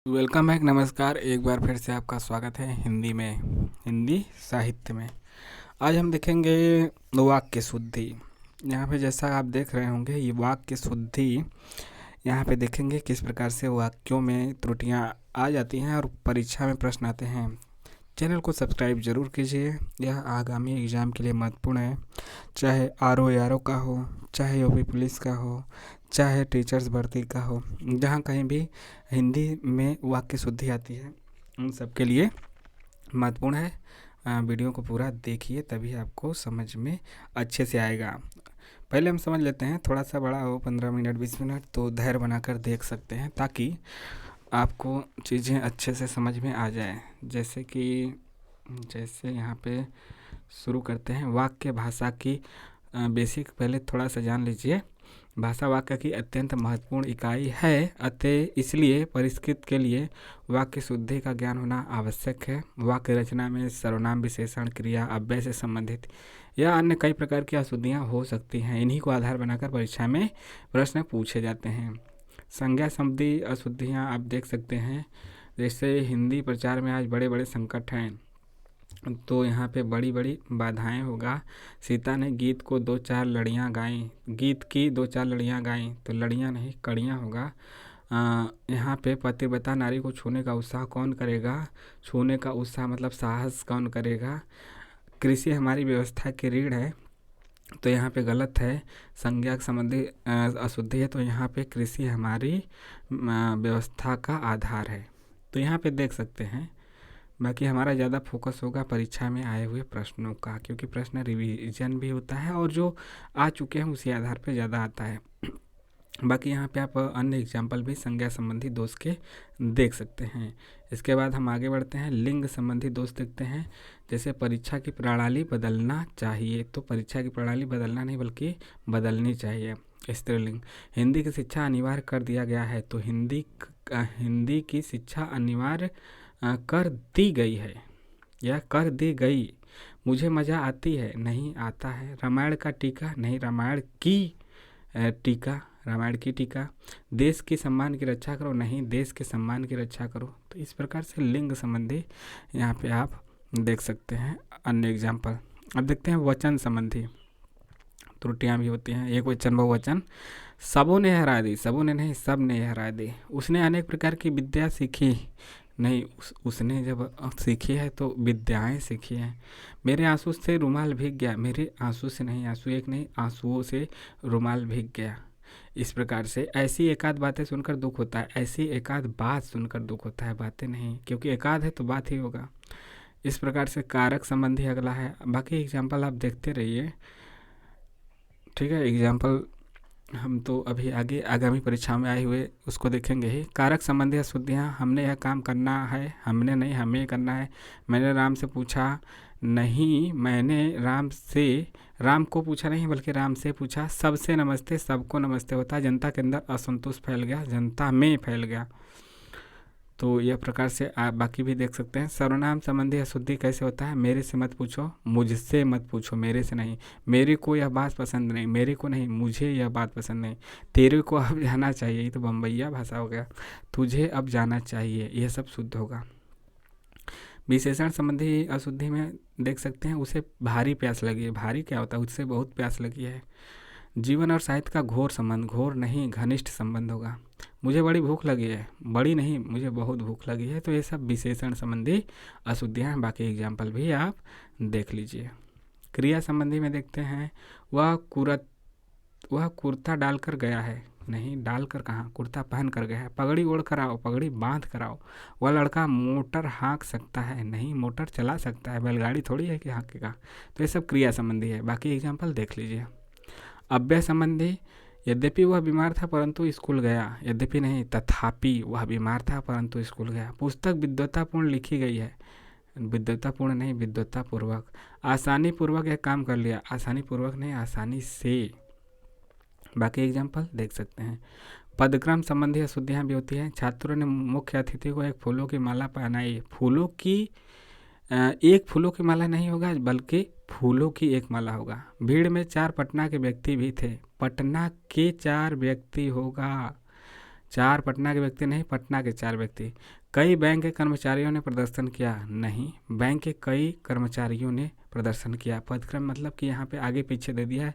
Welcome back. नमस्कार, एक बार फिर से आपका स्वागत है हिंदी साहित्य में। आज हम देखेंगे वाक्य शुद्धि। यहाँ पे जैसा आप देख रहे होंगे, ये वाक्य शुद्धि यहाँ पे देखेंगे किस प्रकार से वाक्यों में त्रुटियाँ आ जाती हैं और परीक्षा में प्रश्न आते हैं। चैनल को सब्सक्राइब जरूर कीजिए, यह आगामी एग्ज़ाम के लिए महत्वपूर्ण है। चाहे RO का हो, चाहे OP पुलिस का हो, चाहे टीचर्स भर्ती का हो, जहाँ कहीं भी हिंदी में वाक्य शुद्धि आती है, उन सब के लिए महत्वपूर्ण है। वीडियो को पूरा देखिए, तभी आपको समझ में अच्छे से आएगा। पहले हम समझ लेते हैं, थोड़ा सा बड़ा हो 15 मिनट 20 मिनट तो धैर्य बनाकर देख सकते हैं, ताकि आपको चीज़ें अच्छे से समझ में आ जाए। जैसे यहाँ पे शुरू करते हैं। वाक्य भाषा की बेसिक पहले थोड़ा सा जान लीजिए। भाषा वाक्य की अत्यंत महत्वपूर्ण इकाई है, अतः इसलिए परिष्कृत के लिए वाक्य शुद्धि का ज्ञान होना आवश्यक है। वाक्य रचना में सर्वनाम, विशेषण, क्रिया, अव्यय से संबंधित या अन्य कई प्रकार की अशुद्धियाँ हो सकती हैं। इन्हीं को आधार बनाकर परीक्षा में प्रश्न पूछे जाते हैं। संज्ञा संबंधी अशुद्धियाँ आप देख सकते हैं। जैसे हिंदी प्रचार में आज बड़े बड़े संकट हैं, तो यहाँ पे बड़ी बड़ी बाधाएं होगा। सीता ने गीत को 2-4 लड़ियाँ गाईं, गीत की 2-4 लड़ियाँ गाईं, तो लड़ियाँ नहीं कड़ियाँ होगा। यहाँ पे पतिव्रता नारी को छूने का उत्साह कौन करेगा? छूने का उत्साह मतलब साहस कौन करेगा? कृषि हमारी व्यवस्था की रीढ़ है, तो यहाँ पे गलत है। संज्ञा संबंधी अशुद्धि है, तो यहाँ पे कृषि हमारी व्यवस्था का आधार है। तो यहाँ पे देख सकते हैं। बाकी हमारा ज़्यादा फोकस होगा परीक्षा में आए हुए प्रश्नों का, क्योंकि प्रश्न रिवीजन भी होता है और जो आ चुके हैं उसी आधार पर ज़्यादा आता है। बाकी यहाँ पे आप अन्य एग्जाम्पल भी संज्ञा संबंधी दोष के देख सकते हैं। इसके बाद हम आगे बढ़ते हैं, लिंग संबंधी दोष देखते हैं। जैसे परीक्षा की प्रणाली बदलना चाहिए, तो परीक्षा की प्रणाली बदलना नहीं बल्कि बदलनी चाहिए। स्त्रीलिंग, हिंदी की शिक्षा अनिवार्य कर दिया गया है, तो हिंदी की शिक्षा अनिवार्य कर दी गई है या कर दी गई। मुझे मज़ा आती है, नहीं आता है। रामायण का टीका, नहीं रामायण की टीका, रामायण की टीका। देश की सम्मान की रक्षा करो, नहीं देश के सम्मान की रक्षा करो। तो इस प्रकार से लिंग संबंधी यहाँ पे आप देख सकते हैं अन्य एग्जाम्पल। अब देखते हैं वचन संबंधी त्रुटियाँ भी होती हैं। एक वचन बहुवचन, सबों ने हरा दी, सबों ने नहीं सब ने हरा दी। उसने अनेक प्रकार की विद्या सीखी, नहीं उसने जब सीखी है तो विद्याएं सीखी हैं। मेरे आंसू से रुमाल भीग गया, मेरे आंसू से नहीं, आंसू एक नहीं, आंसुओं से रुमाल भीग गया। इस प्रकार से ऐसी एकाध बातें सुनकर दुख होता है, ऐसी एकाध बात सुनकर दुख होता है, बातें नहीं, क्योंकि एकाध है तो बात ही होगा। इस प्रकार से कारक संबंधी अगला है। बाकी एग्जाम्पल आप देखते रहिए, ठीक है। एग्जाम्पल हम तो अभी आगे आगामी परीक्षा में आए हुए उसको देखेंगे ही। कारक संबंधी अशुद्धियाँ, हमने यह काम करना है, हमने नहीं हमें करना है। मैंने राम से पूछा, नहीं मैंने राम को पूछा नहीं बल्कि राम से पूछा। सबसे नमस्ते, सबको नमस्ते होता है। जनता के अंदर असंतोष फैल गया, जनता में फैल गया। तो यह प्रकार से आप बाकी भी देख सकते हैं। सर्वनाम संबंधी अशुद्धि कैसे होता है? मेरे से मत पूछो, मुझसे मत पूछो, मेरे से नहीं। मेरे को यह बात पसंद नहीं, मेरे को नहीं, मुझे यह बात पसंद नहीं। तेरे को अब जाना चाहिए, ये तो बम्बैया भाषा हो गया। तुझे अब जाना चाहिए, यह सब शुद्ध होगा। विशेषण संबंधी अशुद्धि में देख सकते हैं, उसे भारी प्यास लगी है। भारी क्या होता है? उससे बहुत प्यास लगी है। जीवन और साहित्य का घोर संबंध, घोर नहीं घनिष्ठ संबंध होगा। मुझे बड़ी भूख लगी है, बड़ी नहीं मुझे बहुत भूख लगी है। तो ये सब विशेषण संबंधी अशुद्धियाँ हैं। बाकी एग्जाम्पल भी आप देख लीजिए। क्रिया संबंधी में देखते हैं, वह कुर्ता डालकर गया है, नहीं डालकर कहाँ, कुर्ता पहन कर गया है। पगड़ी ओढ़ कर आओ, पगड़ी बांध कर आओ। वह लड़का मोटर हाँक सकता है, नहीं मोटर चला सकता है, बैलगाड़ी थोड़ी है कि हाँकेगा। तो ये सब क्रिया संबंधी है। बाकी एग्जाम्पल देख लीजिए। अव्यय संबंधी, यद्यपि वह बीमार था परंतु स्कूल गया, यद्यपि नहीं तथापि वह बीमार था परंतु स्कूल गया। पुस्तक विद्वतापूर्ण लिखी गई है, विद्वतापूर्ण नहीं विद्वतापूर्वक। आसानी पूर्वक यह काम कर लिया, आसानी पूर्वक नहीं आसानी से। बाकी एग्जाम्पल देख सकते हैं। पदक्रम संबंधी अशुद्धियाँ भी होती हैं। छात्रों ने मुख्य अतिथि को एक फूलों की माला पहनाई। फूलों की एक फूलों की माला नहीं होगा बल्कि फूलों की एक माला होगा। भीड़ में 4 पटना के व्यक्ति भी थे, पटना के 4 व्यक्ति होगा। 4 पटना के व्यक्ति नहीं, पटना के 4 व्यक्ति। कई बैंक के कर्मचारियों ने प्रदर्शन किया, नहीं, बैंक के कई कर्मचारियों ने प्रदर्शन किया। पदक्रम मतलब कि यहाँ पे आगे पीछे दे दिया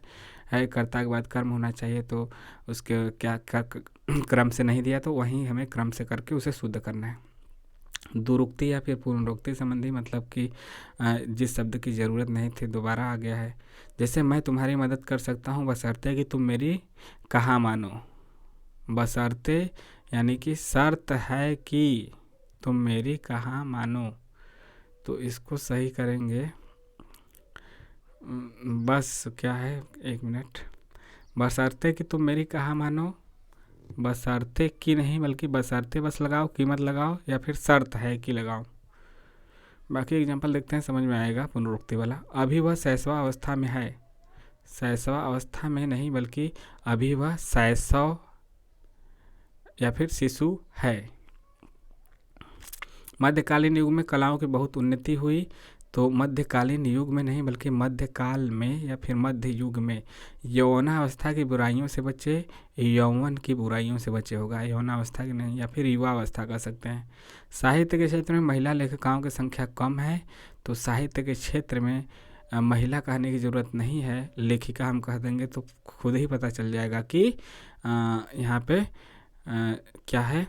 है, कर्ता के बाद कर्म होना चाहिए, तो उसके क्या क्रम से नहीं दिया, तो वहीं हमें क्रम से करके उसे शुद्ध करना है। दुरुक्ति या फिर पुनरुक्ति संबंधी मतलब कि जिस शब्द की ज़रूरत नहीं थी दोबारा आ गया है। जैसे मैं तुम्हारी मदद कर सकता हूँ बशर्ते कि तुम मेरी कहा मानो। बशर्ते यानी कि शर्त है कि तुम मेरी कहा मानो, तो इसको सही करेंगे। बस क्या है, 1 मिनट। बशर्ते कि तुम मेरी कहा मानो, बशर्ते की नहीं बल्कि बशर्ते बस लगाओ, कीमत लगाओ, या फिर शर्त है कि लगाओ। बाकी एग्जांपल देखते हैं, समझ में आएगा पुनरुक्ति वाला। अभी वह शैशवा अवस्था में है, शैशवा अवस्था में नहीं बल्कि अभी वह शैशव या फिर शिशु है। मध्यकालीन युग में कलाओं की बहुत उन्नति हुई, तो मध्यकालीन युग में नहीं बल्कि मध्यकाल में या फिर मध्य युग में यौवनावस्था की बुराइयों से बचे, यौवन की बुराइयों से बचे होगा, यौवनावस्था की नहीं, या फिर युवावस्था कह सकते हैं। साहित्य के क्षेत्र में महिला लेखिकाओं की संख्या कम है, तो साहित्य के क्षेत्र में महिला कहने की ज़रूरत नहीं है, लेखिका हम कह देंगे तो खुद ही पता चल जाएगा कि यहाँ पे क्या है,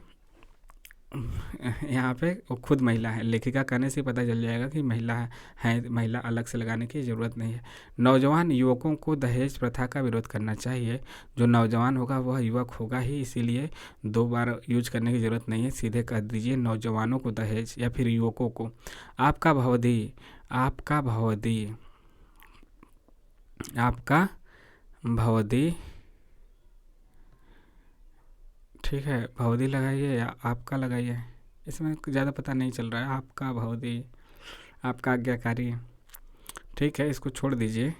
यहाँ पे वो खुद महिला है। लेखिका कहने से पता चल जाएगा कि महिला है, महिला अलग से लगाने की ज़रूरत नहीं है। नौजवान युवकों को दहेज प्रथा का विरोध करना चाहिए। जो नौजवान होगा वह युवक होगा ही, इसीलिए 2 बार यूज करने की ज़रूरत नहीं है, सीधे कह दीजिए नौजवानों को दहेज या फिर युवकों को। आपका भवदी, आपका भवदी, आपका भवदी, ठीक है, भवदी लगाइए या आपका लगाइए, इसमें ज़्यादा पता नहीं चल रहा है। आपका भवदी, आपका आज्ञाकारी, ठीक है, इसको छोड़ दीजिए,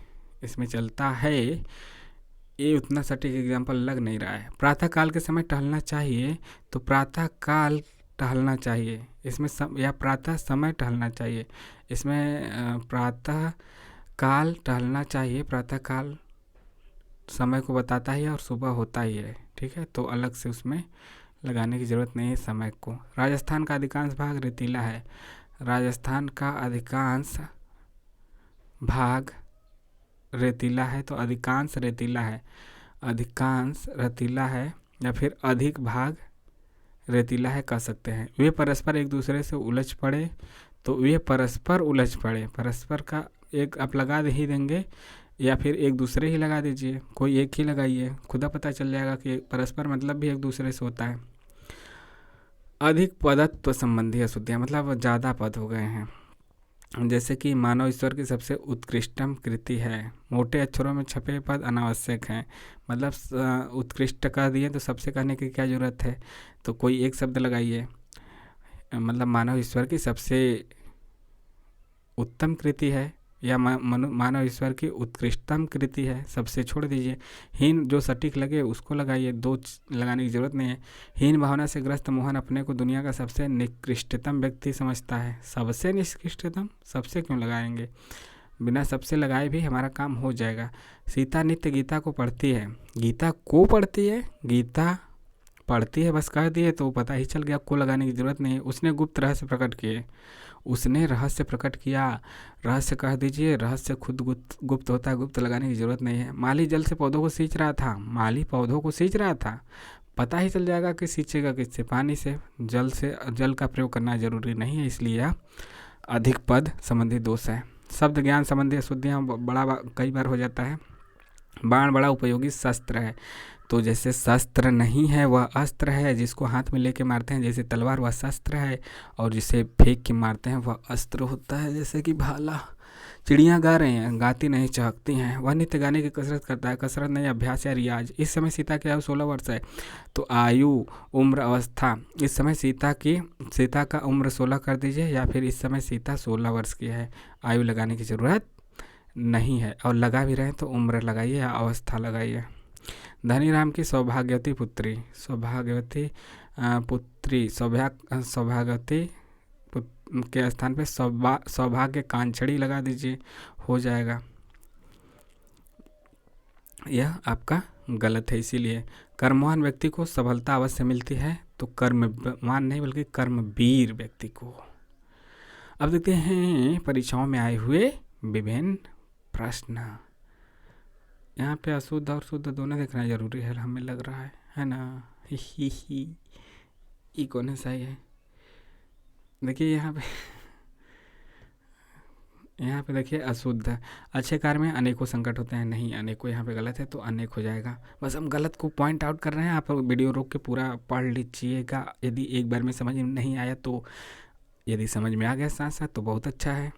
इसमें चलता है। ये उतना सटीक एग्जाम्पल लग नहीं रहा है। प्रातः काल के समय टहलना चाहिए, तो प्रातः काल टहलना चाहिए इसमें या प्रातः समय टहलना चाहिए। इसमें प्रातः काल टहलना चाहिए, प्रातः काल समय को बताता ही है और सुबह होता ही है, ठीक है, तो अलग से उसमें लगाने की ज़रूरत नहीं है समय को। राजस्थान का अधिकांश भाग रेतीला है, राजस्थान का अधिकांश भाग रेतीला है, तो अधिकांश रेतीला है, अधिकांश रेतीला है या फिर अधिक भाग रेतीला है कह सकते हैं। वे परस्पर एक दूसरे से उलझ पड़े, तो वे परस्पर उलझ पड़े, परस्पर का एक आप लगा ही देंगे या फिर एक दूसरे ही लगा दीजिए, कोई एक ही लगाइए, खुदा पता चल जाएगा कि परस्पर मतलब भी एक दूसरे से होता है। अधिक पदत्व संबंधी अशुद्धियाँ मतलब ज़्यादा पद हो गए हैं, जैसे कि मानव ईश्वर की सबसे उत्कृष्टम कृति है। मोटे अक्षरों में छपे पद अनावश्यक हैं, मतलब उत्कृष्ट कह दिए तो सबसे कहने की क्या ज़रूरत है, तो कोई एक शब्द लगाइए, मतलब मानव ईश्वर की सबसे उत्तम कृति है या मानव ईश्वर की उत्कृष्टतम कृति है, सबसे छोड़ दीजिए। हीन जो सटीक लगे उसको लगाइए, 2 लगाने की ज़रूरत नहीं है। हीन भावना से ग्रस्त मोहन अपने को दुनिया का सबसे निकृष्टतम व्यक्ति समझता है। सबसे निकृष्टतम, सबसे क्यों लगाएंगे, बिना सबसे लगाए भी हमारा काम हो जाएगा। सीता नित्य गीता को पढ़ती है, गीता को पढ़ती है, गीता पढ़ती है बस कह दिए तो पता ही चल गया, को लगाने की ज़रूरत नहीं है। उसने गुप्त रहस्य प्रकट किए, उसने रहस्य प्रकट किया, रहस्य कह दीजिए, रहस्य खुद गुप्त होता है, गुप्त लगाने की ज़रूरत नहीं है। माली जल से पौधों को सींच रहा था, माली पौधों को सींच रहा था, पता ही चल जाएगा कि सींचेगा किससे, पानी से। जल का प्रयोग करना जरूरी नहीं है, इसलिए अधिक पद संबंधी दोष है। शब्द ज्ञान संबंधी अशुद्धियाँ कई बार हो जाता है। बाण बड़ा उपयोगी शस्त्र है, तो जैसे शस्त्र नहीं है वह अस्त्र है, जिसको हाथ में लेके मारते हैं जैसे तलवार वह शस्त्र है, और जिसे फेंक के मारते हैं वह अस्त्र होता है, जैसे कि भाला। चिड़ियाँ गा रही हैं, गाती नहीं चहकती हैं। वह नित्य गाने की कसरत करता है, कसरत नहीं अभ्यास या रियाज। इस समय सीता की आयु 16 वर्ष है, तो आयु उम्र अवस्था, इस समय सीता का उम्र 16 कर दीजिए, या फिर इस समय सीता 16 वर्ष की है, आयु लगाने की ज़रूरत नहीं है। और लगा भी रहे तो उम्र लगाइए या अवस्था लगाइए। धनीराम की सौभाग्यवती पुत्री, सौभाग्यवती के स्थान पे सौभाग्य कांचड़ी लगा दीजिए, हो जाएगा। यह आपका गलत है, इसीलिए कर्मवान व्यक्ति को सफलता अवश्य मिलती है, तो कर्मवान नहीं बल्कि कर्मवीर व्यक्ति को। अब देखते हैं परीक्षाओं में आए हुए विभिन्न प्रश्न। यहाँ पे अशुद्ध और शुद्ध दोनों देखना जरूरी है, हमें लग रहा है ना। ही ये कौन सही है? देखिए यहाँ पे देखिए अशुद्ध, अच्छे कार्य में अनेकों संकट होते हैं, नहीं अनेकों यहाँ पे गलत है तो अनेक हो जाएगा। बस हम गलत को पॉइंट आउट कर रहे हैं, आप वीडियो रोक के पूरा पढ़ लीजिएगा। यदि एक बार में समझ में नहीं आया तो, यदि समझ में आ गया साथ साथ तो बहुत अच्छा है।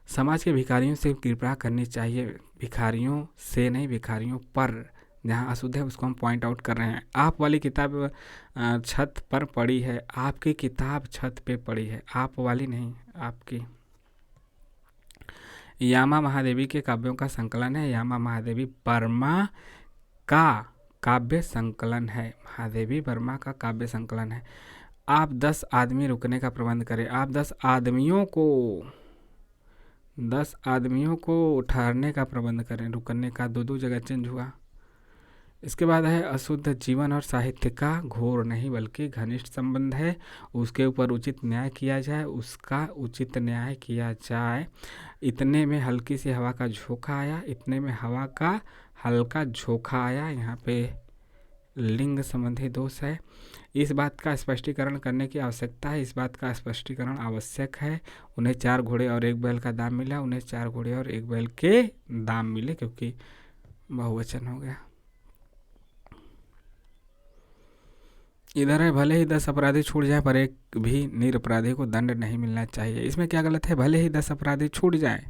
समाज के भिखारियों से कृपा करनी चाहिए, भिखारियों से नहीं भिखारियों पर, जहाँ अशुद्ध है उसको हम पॉइंट आउट कर रहे हैं। आप वाली किताब छत पर पड़ी है, आपकी किताब छत पे पड़ी है, आप वाली नहीं आपकी। यामा महादेवी के काव्यों का संकलन है, यामा महादेवी वर्मा का काव्य संकलन है, महादेवी वर्मा का काव्य संकलन है। आप 10 आदमी रुकने का प्रबंध करें, आप 10 आदमियों को ठहरने का प्रबंध करें, रुकने का 2 जगह चेंज हुआ। इसके बाद है अशुद्ध जीवन और साहित्य का घोर नहीं बल्कि घनिष्ठ संबंध है, उसके ऊपर उचित न्याय किया जाए, उसका उचित न्याय किया जाए। इतने में हल्की सी हवा का झोंका आया, इतने में हवा का हल्का झोंका आया, यहाँ पे लिंग संबंधी दोष है। इस बात का स्पष्टीकरण करने की आवश्यकता है, इस बात का स्पष्टीकरण आवश्यक है। उन्हें 4 घोड़े और 1 बैल का दाम मिला, उन्हें 4 घोड़े और 1 बैल के दाम मिले, क्योंकि बहुवचन हो गया। इधर है भले ही 10 अपराधी छूट जाए पर एक भी निरपराधी को दंड नहीं मिलना चाहिए। इसमें क्या गलत है? भले ही 10 अपराधी छूट जाए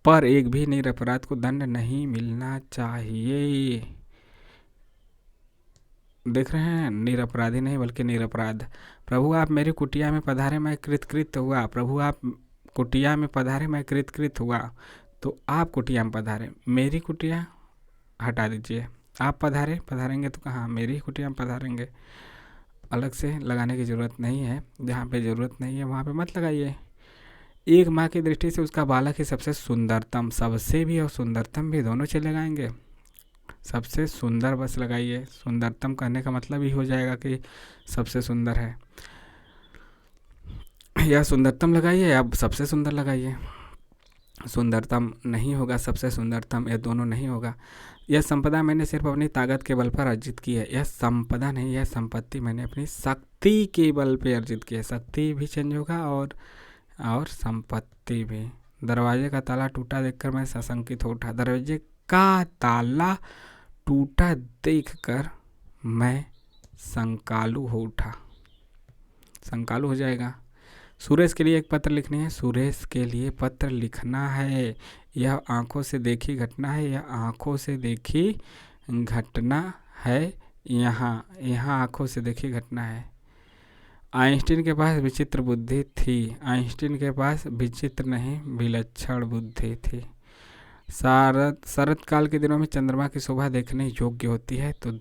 पर एक भी निरपराध को दंड नहीं मिलना चाहिए। देख रहे हैं, निरपराधी नहीं बल्कि निरपराध। प्रभु आप मेरी कुटिया में पधारे मैं कृतकृत हुआ, प्रभु आप कुटिया में पधारे मैं कृतकृत हुआ, तो आप कुटिया में पधारे, मेरी कुटिया हटा दीजिए। आप पधारेंगे तो कहाँ, मेरी कुटिया में पधारेंगे। अलग से लगाने की ज़रूरत नहीं है, जहाँ पे ज़रूरत नहीं है वहाँ पे मत लगाइए। एक माँ की दृष्टि से उसका बालक ही सबसे सुंदरतम, सबसे भी और सुंदरतम भी दोनों चले लगाएंगे। सबसे सुंदर बस लगाइए, सुंदरतम कहने का मतलब ही हो जाएगा कि सबसे सुंदर है, या सुंदरतम लगाइए या सबसे सुंदर लगाइए। सुंदरतम नहीं होगा, सबसे सुंदरतम, यह दोनों नहीं होगा। यह संपदा मैंने सिर्फ अपनी ताकत के बल पर अर्जित की है, यह संपदा नहीं, यह संपत्ति मैंने अपनी शक्ति के बल पर अर्जित की है। शक्ति भी चेंज होगा और संपत्ति भी। दरवाजे का ताला टूटा देखकर मैं सशंकित हो उठा, दरवाजे का ताला टूटा देखकर मैं संकालू हो उठा, संकालू हो जाएगा। सुरेश के लिए एक पत्र लिखनी है, सुरेश के लिए पत्र लिखना है। यह आंखों से देखी घटना है, यह आंखों से देखी घटना है, यहाँ आंखों से देखी घटना है। आइंस्टीन के पास विचित्र बुद्धि थी, आइंस्टीन के पास विचित्र नहीं विलक्षण बुद्धि थी। शरद काल के दिनों में चंद्रमा की शोभा देखने योग्य होती है, तो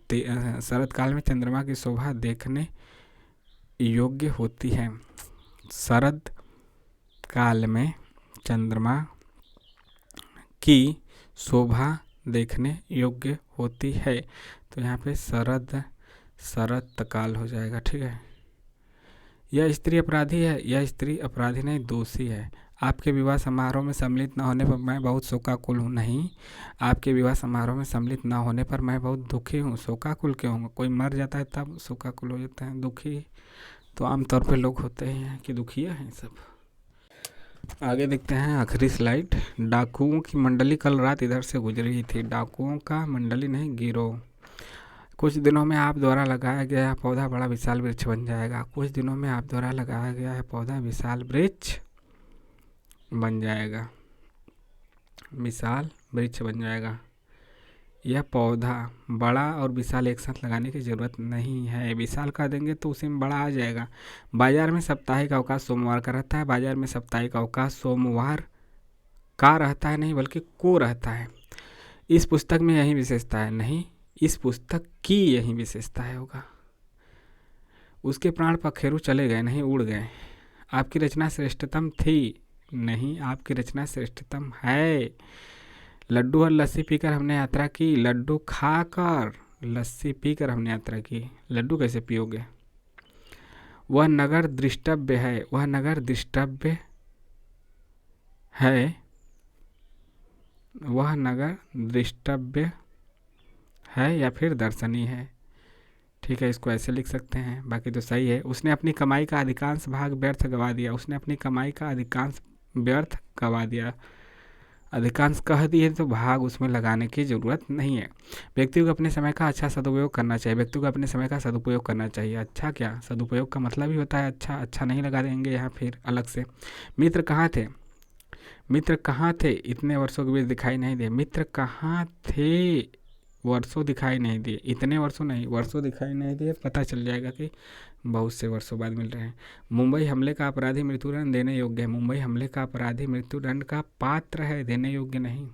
शरद काल में चंद्रमा की शोभा देखने योग्य होती है। शरद काल में चंद्रमा की शोभा देखने योग्य होती है, तो यहाँ पे शरद काल हो जाएगा। ठीक है। यह स्त्री अपराधी है, यह स्त्री अपराधी नहीं दोषी है। आपके विवाह समारोह में सम्मिलित न होने पर मैं बहुत शोकाकुल हूँ, नहीं, आपके विवाह समारोह में सम्मिलित न होने पर मैं बहुत दुखी हूँ। शोकाकुल क्यों होंगे? कोई मर जाता है तब शोकाकुल हो जाता है, दुखी तो आमतौर पे लोग होते ही हैं कि दुखिया हैं सब। आगे देखते हैं आखिरी स्लाइड। डाकुओं की मंडली कल रात इधर से गुजरी थी, डाकुओं का मंडली नहीं गिरोह। कुछ दिनों में आप द्वारा लगाया गया पौधा बड़ा विशाल वृक्ष बन जाएगा, कुछ दिनों में आप द्वारा लगाया गया है पौधा विशाल वृक्ष बन जाएगा, विशाल वृक्ष बन जाएगा। यह पौधा बड़ा और विशाल एक साथ लगाने की ज़रूरत नहीं है, विशाल कर देंगे तो उसी में बड़ा आ जाएगा। बाजार में साप्ताहिक अवकाश सोमवार का रहता है, बाजार में साप्ताहिक अवकाश सोमवार का रहता है नहीं बल्कि को रहता है। इस पुस्तक में यही विशेषता है, नहीं, इस पुस्तक की यही विशेषता है होगा। उसके प्राण पखेरु चले गए, नहीं उड़ गए। आपकी रचना श्रेष्ठतम थी, नहीं, आपकी रचना श्रेष्ठतम है। लड्डू और लस्सी पीकर हमने यात्रा की, लड्डू खाकर लस्सी पीकर हमने यात्रा की, लड्डू कैसे पियोगे। वह नगर दृष्टव्य है, वह नगर दृष्टव्य है, वह नगर दृष्टव्य है या फिर दर्शनीय है। ठीक है, इसको ऐसे लिख सकते हैं, बाकी तो सही है। उसने अपनी कमाई का अधिकांश भाग व्यर्थ गवा दिया, उसने अपनी कमाई का अधिकांश व्यर्थ गवा दिया। अधिकांश कह दिए तो भाग उसमें लगाने की ज़रूरत नहीं है। व्यक्ति को अपने समय का अच्छा सदुपयोग करना चाहिए, व्यक्ति को अपने समय का सदुपयोग करना चाहिए। अच्छा क्या, सदुपयोग का मतलब ही होता है अच्छा, अच्छा नहीं लगा देंगे यहाँ फिर अलग से। मित्र कहाँ थे, मित्र कहाँ थे इतने वर्षों के बीच दिखाई नहीं दिए। मित्र कहाँ थे, वर्षों दिखाई नहीं दिए, इतने वर्षों नहीं, वर्षों दिखाई नहीं दिए, पता चल जाएगा कि बहुत से वर्षों बाद मिल रहे हैं। मुंबई हमले का अपराधी मृत्युदंड देने योग्य है, मुंबई हमले का अपराधी मृत्युदंड का पात्र है, देने योग्य नहीं।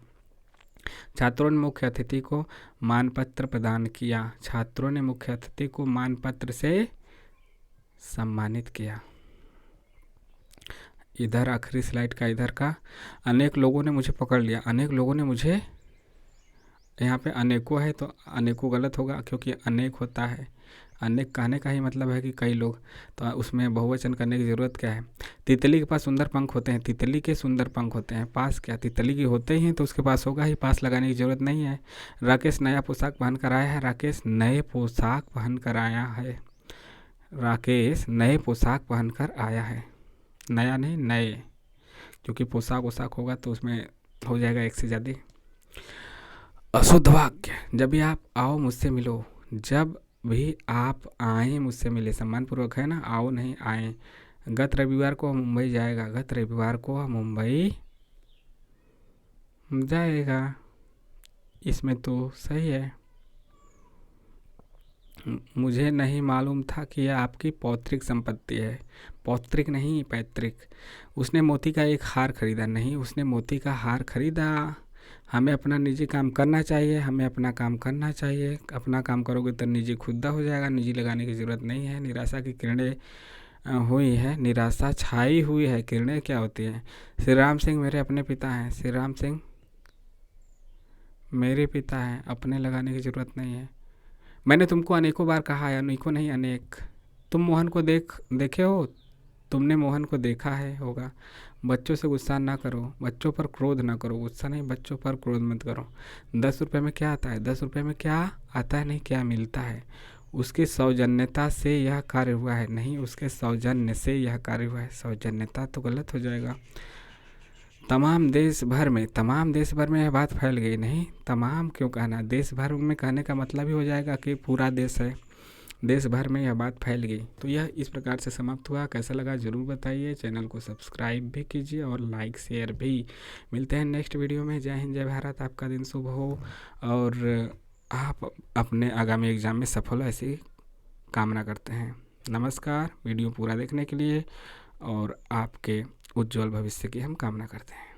छात्रों ने मुख्य अतिथि को मानपत्र प्रदान किया, छात्रों ने मुख्य अतिथि को मानपत्र से सम्मानित किया। इधर आखिरी स्लाइड का इधर का, अनेक लोगों ने मुझे पकड़ लिया, अनेक लोगों ने मुझे, यहाँ पे अनेकों है तो अनेकों गलत होगा क्योंकि अनेक होता है, अनेक कहने का ही मतलब है कि कई लोग, तो उसमें बहुवचन करने की ज़रूरत क्या है। तितली के पास सुंदर पंख होते हैं, तितली के सुंदर पंख होते हैं, पास क्या, तितली के होते ही तो उसके पास होगा ही, पास लगाने की ज़रूरत नहीं है। राकेश नया पोशाक पहन कर आया है, राकेश नए पोशाक पहन कर आया है, राकेश नए पोशाक पहन कर आया है, नया नहीं नए, क्योंकि पोशाक वोशाक होगा तो उसमें हो जाएगा एक से ज़्यादा। अशुद्ध वाक्य, जब भी आप आओ मुझसे मिलो, जब भी आप आए मुझसे मिले, सम्मानपूर्वक है ना, आओ नहीं आए। गत रविवार को मुंबई जाएगा, गत रविवार को मुंबई जाएगा, इसमें तो सही है। मुझे नहीं मालूम था कि यह आपकी पौत्रिक संपत्ति है, पौत्रिक नहीं पैतृक। उसने मोती का एक हार खरीदा, नहीं उसने मोती का हार खरीदा। हमें अपना निजी काम करना चाहिए, हमें अपना काम करना चाहिए, अपना काम करोगे तो निजी खुदा हो जाएगा, निजी लगाने की ज़रूरत नहीं है। निराशा की किरणें हुई है, निराशा छाई हुई है, किरणें क्या होती हैं। श्री राम सिंह मेरे अपने पिता हैं, श्री राम सिंह मेरे पिता हैं, अपने लगाने की ज़रूरत नहीं है। मैंने तुमको अनेकों बार कहा है, अनेकों नहीं अनेक। तुम मोहन को देखे हो, तुमने मोहन को देखा है होगा। बच्चों से गुस्सा ना करो, बच्चों पर क्रोध ना करो, गुस्सा नहीं, बच्चों पर क्रोध मत करो। 10 रुपये में क्या आता है, 10 रुपये में क्या आता है नहीं क्या मिलता है। उसकी सौजन्यता से यह कार्य हुआ है, नहीं उसके सौजन्य से यह कार्य हुआ है, सौजन्यता तो गलत हो जाएगा। तमाम देश भर में यह बात फैल गई, नहीं तमाम क्यों कहना, देश भर में कहने का मतलब ही हो जाएगा कि पूरा देश है, देश भर में यह बात फैल गई। तो यह इस प्रकार से समाप्त हुआ। कैसा लगा ज़रूर बताइए, चैनल को सब्सक्राइब भी कीजिए और लाइक शेयर भी। मिलते हैं नेक्स्ट वीडियो में। जय हिंद जय भारत, आपका दिन शुभ हो और आप अपने आगामी एग्ज़ाम में सफल हो, ऐसी कामना करते हैं। नमस्कार, वीडियो पूरा देखने के लिए और आपके उज्जवल भविष्य की हम कामना करते हैं।